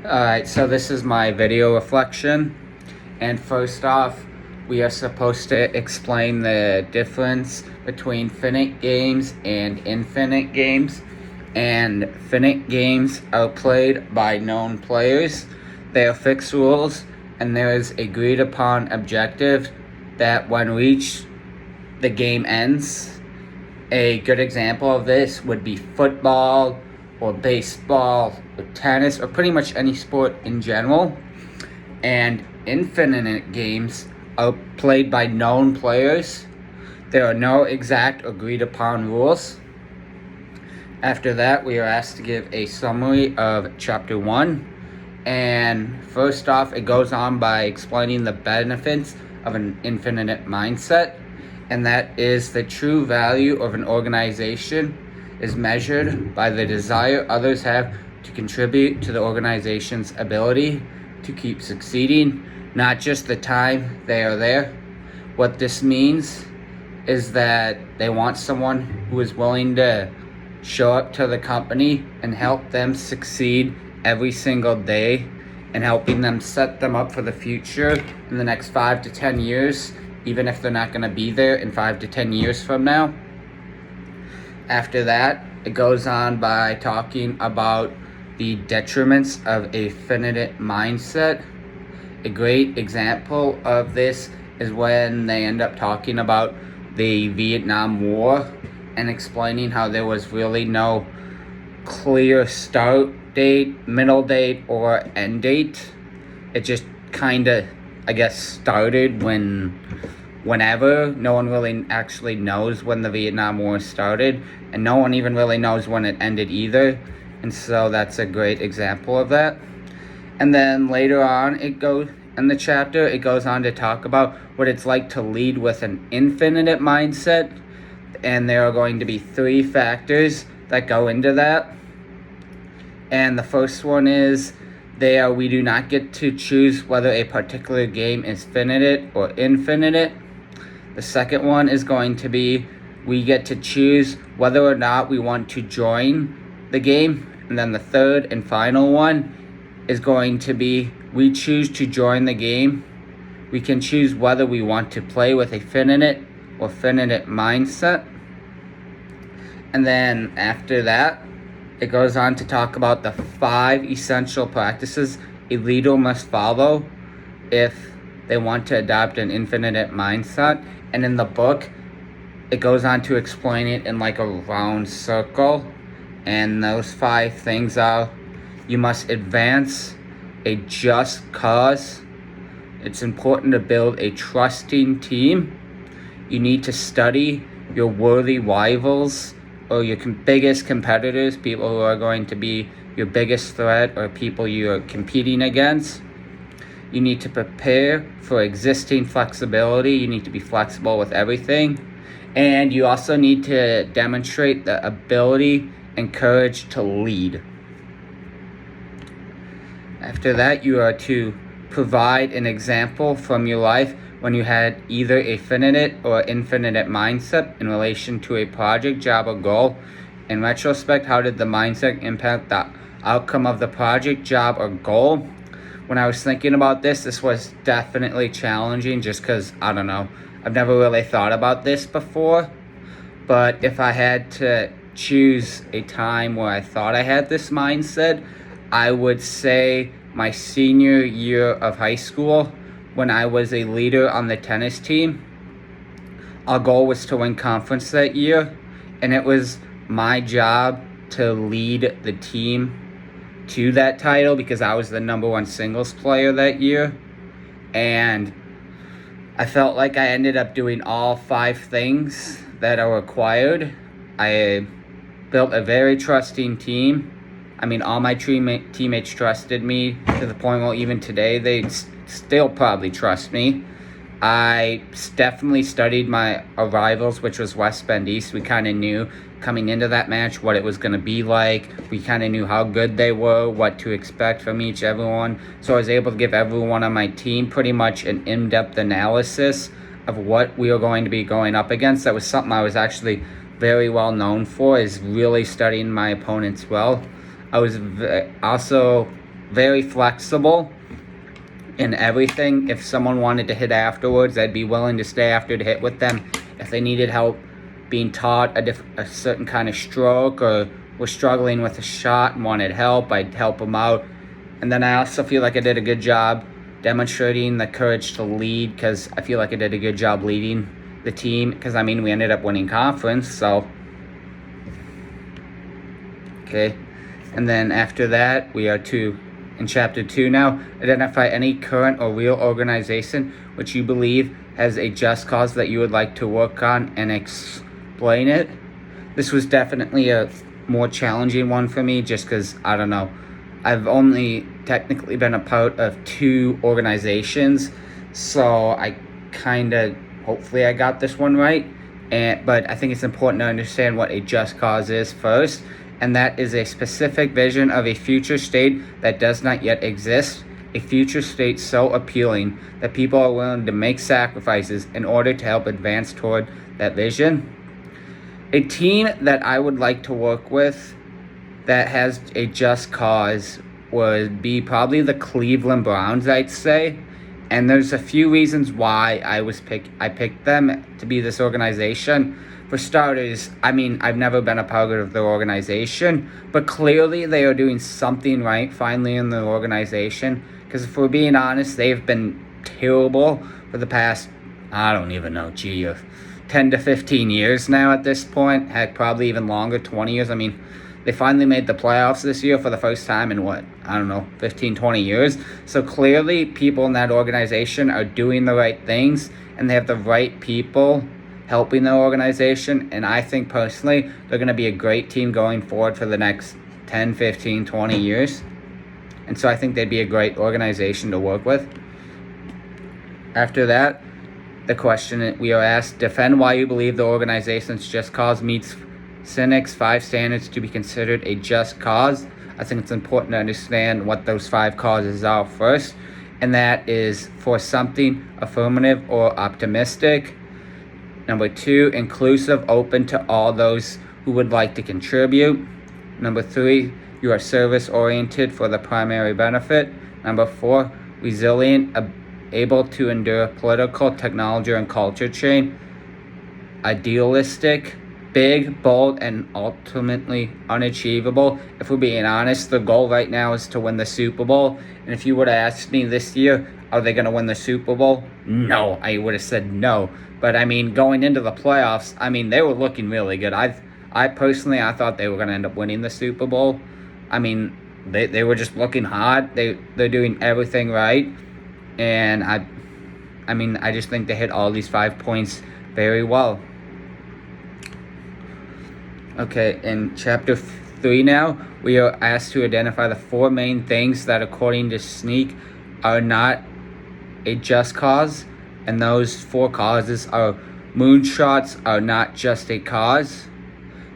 Alright, so this is my video reflection, and first off, we are supposed to explain the difference between finite games and infinite games. And finite games are played by known players. They are fixed rules, and there is agreed upon objective that when reached, the game ends. A good example of this would be football, or baseball, or tennis, or pretty much any sport in general. And infinite games are played by known players. There are no exact agreed upon rules. After that, we are asked to give a summary of Chapter 1. And first off, it goes on by explaining the benefits of an infinite mindset. And that is the true value of an organization is measured by the desire others have to contribute to the organization's ability to keep succeeding, not just the time they are there. What this means is that they want someone who is willing to show up to the company and help them succeed every single day, and helping them set them up for the future in the next 5 to 10 years, even if they're not going to be there in 5 to 10 years from now. After that, it goes on by talking about the detriments of a finite mindset. A great example of this is when they end up talking about the Vietnam War and explaining how there was really no clear start date, middle date, or end date. It just kind of, started whenever. No one really actually knows when the Vietnam War started, and no one even really knows when it ended either. And so that's a great example of that. And then later on, it goes on to talk about what it's like to lead with an infinite mindset. And there are going to be 3 factors that go into that. And the first one is we do not get to choose whether a particular game is finite or infinite. The second one is going to be we get to choose whether or not we want to join the game. And then the third and final one is going to be we choose to join the game. We can choose whether we want to play with a finite or finite mindset. And then after that, it goes on to talk about the 5 essential practices a leader must follow if they want to adopt an infinite mindset. And in the book, it goes on to explain it in like a round circle. And those 5 things are: you must advance a just cause. It's important to build a trusting team. You need to study your worthy rivals or your biggest competitors, people who are going to be your biggest threat or people you are competing against. You need to prepare for existing flexibility. You need to be flexible with everything. And you also need to demonstrate the ability and courage to lead. After that, you are to provide an example from your life when you had either a finite or infinite mindset in relation to a project, job, or goal. In retrospect, how did the mindset impact the outcome of the project, job, or goal? When I was thinking about this was definitely challenging just because, I've never really thought about this before. But if I had to choose a time where I thought I had this mindset, I would say my senior year of high school, when I was a leader on the tennis team. Our goal was to win conference that year, and it was my job to lead the team to that title because I was the number 1 singles player that year. And I felt like I ended up doing all 5 things that are required. I built a very trusting team. All my teammates trusted me to the point where even today they still probably trust me. I definitely studied my rivals, which was West Bend East. We kind of knew coming into that match what it was going to be like. We kind of knew how good they were, what to expect from everyone. So I was able to give everyone on my team pretty much an in-depth analysis of what we were going to be going up against. That was something I was actually very well known for, is really studying my opponents well. I was also very flexible in everything. If someone wanted to hit afterwards, I'd be willing to stay after to hit with them. If they needed help being taught a certain kind of stroke, or were struggling with a shot and wanted help, I'd help them out. And then I also feel like I did a good job demonstrating the courage to lead, because I feel like I did a good job leading the team, because I mean, we ended up winning conference. So okay, and then after that, we are in chapter 2 now. Identify any current or real organization which you believe has a just cause that you would like to work on, and explain it. This was definitely a more challenging one for me, just because, I don't know, I've only technically been a part of 2 organizations, so I hopefully I got this one right. But I think it's important to understand what a just cause is first, and that is a specific vision of a future state that does not yet exist, a future state so appealing that people are willing to make sacrifices in order to help advance toward that vision. A team that I would like to work with that has a just cause would be probably the Cleveland Browns, I'd say. And there's a few reasons why I picked them to be this organization. For starters, I mean, I've never been a part of their organization, but clearly they are doing something right finally in their organization. Because if we're being honest, they've been terrible for the past, I don't even know, 10 to 15 years now at this point. Heck, probably even longer, 20 years. I mean, they finally made the playoffs this year for the first time in 15, 20 years. So clearly people in that organization are doing the right things, and they have the right people helping their organization. And I think personally, they're going to be a great team going forward for the next 10, 15, 20 years. And so I think they'd be a great organization to work with. After that, the question we are asked, defend why you believe the organization's just cause meets Sinek's 5 standards to be considered a just cause. I think it's important to understand what those 5 causes are first, and that is for something affirmative or optimistic. Number 2, inclusive, open to all those who would like to contribute. Number 3, you are service-oriented for the primary benefit. Number 4, resilient, able to endure political, technology, and culture change. Idealistic, big, bold, and ultimately unachievable. If we're being honest, the goal right now is to win the Super Bowl. And if you would have asked me this year, are they going to win the Super Bowl? No, I would have said no. But I mean, going into the playoffs, I mean, they were looking really good. I personally thought they were going to end up winning the Super Bowl. I mean, they were just looking hot. They're doing everything right. And I just think they hit all these 5 points very well. Okay, in chapter 3 now, we are asked to identify the 4 main things that, according to Sneak, are not a just cause. And those 4 causes are: moonshots are not just a cause,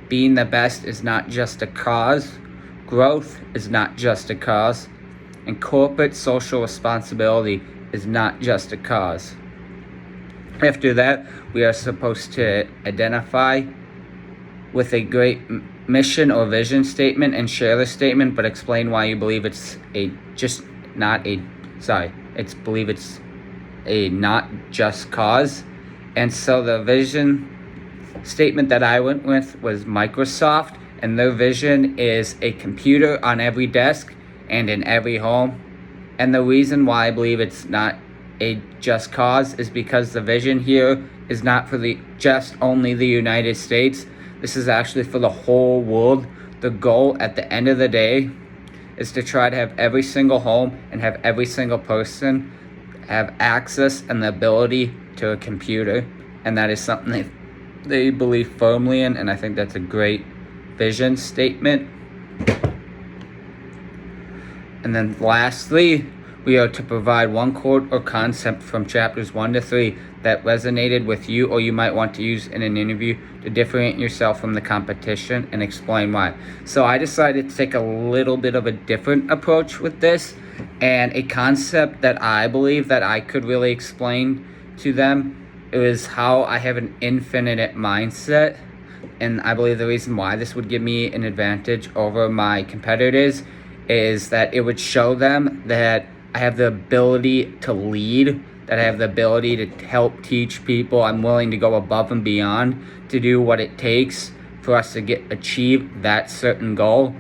being the best is not just a cause, growth is not just a cause, and corporate social responsibility is not just a cause. After that, we are supposed to identify with a great mission or vision statement and share the statement, but explain why you believe it's not just cause. And so the vision statement that I went with was Microsoft, and their vision is a computer on every desk and in every home. And the reason why I believe it's not a just cause is because the vision here is not for only the United States. This is actually for the whole world. The goal at the end of the day is to try to have every single home and have every single person have access and the ability to a computer. And that is something they believe firmly in, and I think that's a great vision statement. And then lastly, we are to provide one quote or concept from chapters 1 to 3 that resonated with you or you might want to use in an interview to differentiate yourself from the competition, and explain why. So I decided to take a little bit of a different approach with this, and a concept that I believe that I could really explain to them is how I have an infinite mindset. And I believe the reason why this would give me an advantage over my competitors is that it would show them that I have the ability to lead, that I have the ability to help teach people. I'm willing to go above and beyond to do what it takes for us to achieve that certain goal.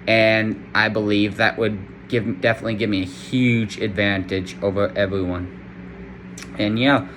And I believe that would definitely give me a huge advantage over everyone. And yeah,